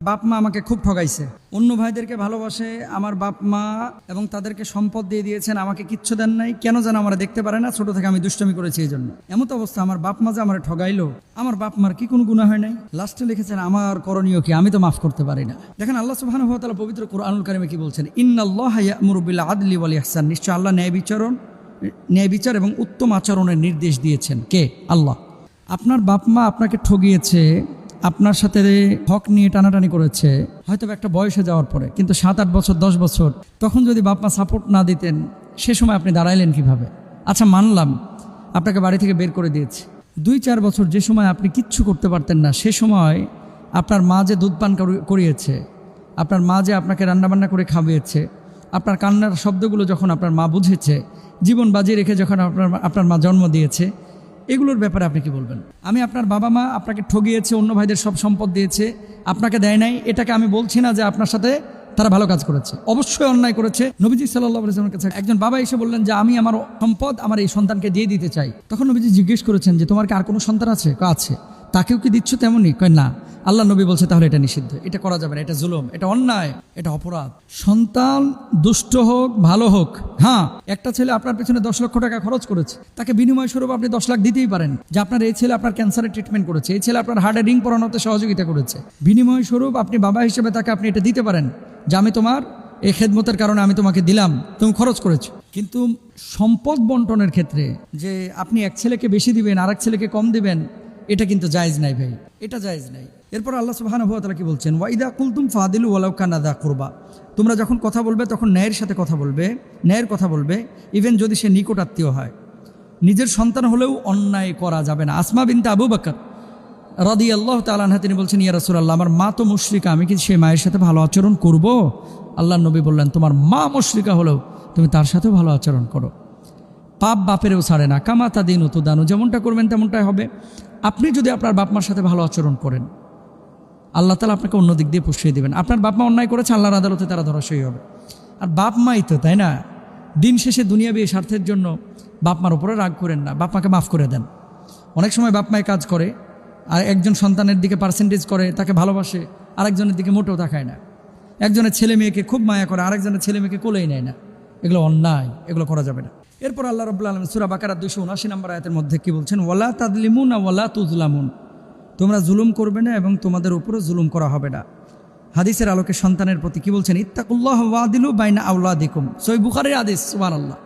বাপ মা আমাকে খুব ঠগাইছে, অন্য ভাইদেরকে ভালোবাসে, আমার বাপ মা এবং তাদেরকে সম্পদ দিয়ে দিয়েছেন, আমাকে কিচ্ছু দেন নাই, কেন যেন আমরা দেখতে পারে না, ছোট থেকে আমি দুষ্টমি করেছি এই জন্য। এমন অবস্থা আমার বাপ মা যে আমার ঠগাইলো, আমার বাপ মার কি কোনো গুনাহ হয় নাই? লাস্টে লিখেছেন আমার করণীয় কি, আমি তো মাফ করতে পারি না। দেখেন আল্লাহ সুবহানাহু ওয়া তাআলা পবিত্র কুরআনুল কারীমে কি বলছেন, ইন্নাল্লাহা ইয়া'মুরু বিল আদলি ওয়াল ইহসান, নিশ্চয় আল্লাহ ন্যায় বিচার এবং উত্তম আচরণের নির্দেশ দিয়েছেন। কে? আল্লাহ। আপনার বাপ মা আপনাকে ঠগিয়েছে, আপনার সাথে হক নিয়ে টানাটানি করেছে, হয়তো একটা বয়সে যাওয়ার পরে, কিন্তু 7-8 বছর 10 বছর তখন যদি বাপ মা সাপোর্ট না দিতেন, সে সময় আপনি দাঁড়াইলেন কিভাবে? আচ্ছা মানলাম আপনাকে বাড়ি থেকে বের করে দিয়েছে, 2-4 বছর যে সময় আপনি কিচ্ছু করতে পারতেন না, সে সময় আপনার মা যে দুধ পান করিয়েছে, আপনার মা যে আপনাকে রান্নাবান্না করে খাওয়িয়েছে, আপনার কান্নার শব্দগুলো যখন আপনার মা বুঝেছে, জীবন বাজি রেখে যখন আপনার মা জন্ম দিয়েছে, এগুলোর ব্যাপারে আপনি কি বলবেন? আমি আপনার বাবা মা আপনাকে ঠগিয়েছে, অন্য ভাইদের সব সম্পদ দিয়েছে, আপনাকে দেয় নাই, এটাকে আমি বলছি না যে আপনার সাথে তারা ভালো কাজ করেছে, অবশ্যই অন্যায় করেছে। নবীজি সাল্লাল্লাহু আলাইহি ওয়াসাল্লামের কাছে একজন বাবা এসে বললেন যে আমি আমার সম্পদ আমার এই সন্তানকে দিয়ে দিতে চাই। তখন নবীজি জিজ্ঞেস করেছেন যে তোমার কি আর কোনো সন্তান আছে? আছে। তাকেও কি দিচ্ছ তেমনই? কয় না। আল্লাহ নবী বলছে তাহলে এটা নিষিদ্ধ, এটা করা যাবে না, এটা জুলুম, এটা অন্যায়, এটা অপরাধ। সন্তান দুষ্ট হোক ভালো হোক, হ্যাঁ একটা ছেলে আপনার পেছনে 10 লক্ষ টাকা খরচ করেছে, তাকে বিনিময় স্বরূপ আপনি 10 লাখ দিতেই পারেন, যে আপনার এই ছেলে আপনার ক্যান্সারের ট্রিটমেন্ট করেছে, এই ছেলে আপনার হার্টে রিং পরানোতে সহযোগিতা করেছে, বিনিময় স্বরূপ আপনি বাবা হিসেবে তাকে আপনি এটা দিতে পারেন যে আমি তোমার এই খেদমতের কারণে আমি তোমাকে দিলাম, তুমি খরচ করেছো। কিন্তু সম্পদ বন্টনের ক্ষেত্রে যে আপনি এক ছেলেকে বেশি দিবেন আর এক ছেলেকে কম দিবেন, এটা কিন্তু জায়েজ নাই ভাই, এটা জায়েজ নাই। এরপর আল্লাহ সুবহানাহু ওয়া তাআলা কি বলছেন, ওয়াইদা কুলতুম ফাদিলু ওয়ালাউ কানা যা কুরবা, তোমরা যখন কথা বলবে তখন ন্যায়ের সাথে কথা বলবে, ন্যায়ের কথা বলবে, ইভেন যদি সে নিকট আত্মীয় হয়। নিজের সন্তান হলেও অন্যায় করা যাবে না। আসমা বিনতে আবু বকর রাদিয়াল্লাহু তাআলা আনহা তিনি বলছেন, ইয়া রাসূলুল্লাহ, আমার মা তো মুশরিকা, আমি কি সেই মায়ের সাথে ভালো আচরণ করব? আল্লাহর নবী বললেন, তোমার মা মুশরিকা হলেও তুমি তার সাথেও ভালো আচরণ করো। পাপ বাপেরও ছাড়ে না, কামা তাদিনু তুদানু, যেমনটা করবেন তেমনটাই হবে। আপনি যদি আপনার বাপ মার সাথে ভালো আচরণ করেন, আল্লাহ তাআলা আপনাকে অন্য দিক দিয়ে পুষিয়ে দেবেন। আপনার বাপ মা অন্যায় করেছে, আল্লাহর আদালতে তারা ধরাশয়ী হবে। আর বাপ মাই তো, তাই না? দিন শেষে দুনিয়াবি স্বার্থের জন্য বাপ মার উপরে রাগ করেন না, বাপ মাকে মাফ করে দেন। অনেক সময় বাপ মায় কাজ করে আর একজন সন্তানের দিকে পার্সেন্টেজ করে, তাকে ভালোবাসে, আরেকজনের দিকে মোটেও তাকায় না। একজনের ছেলে মেয়েকে খুব মায়া করে, আরেকজনের ছেলে মেয়েকে কোলেই নেয় না। এগুলো অন্যায়, এগুলো করা যাবে না। এরপর আল্লাহ রাব্বুল আলামিন সূরা বাকারা 279 নম্বর আয়াতের মধ্যে কি বলছেন, ওয়ালা তাযলিমুনা ওয়ালা তুযলামুন, তোমরা জুলুম করবে না এবং তোমাদের উপরে জুলুম করা হবে না। হাদিসের আলোকে সন্তানের প্রতি কি বলছেন, ইত্তাকুল্লাহ ওয়াদিলু বাইনা আওলাদিকুম, সহিহ বুখারীর হাদিস। সুবহানাল্লাহ,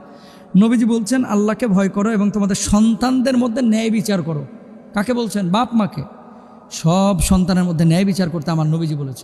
নবীজি বলছেন আল্লাহকে ভয় করো এবং তোমাদের সন্তানদের মধ্যে ন্যায় বিচার করো। কাকে বলছেন? বাপ মাকে। সব সন্তানের মধ্যে ন্যায় বিচার করতে আমার নবীজি বলেছেন।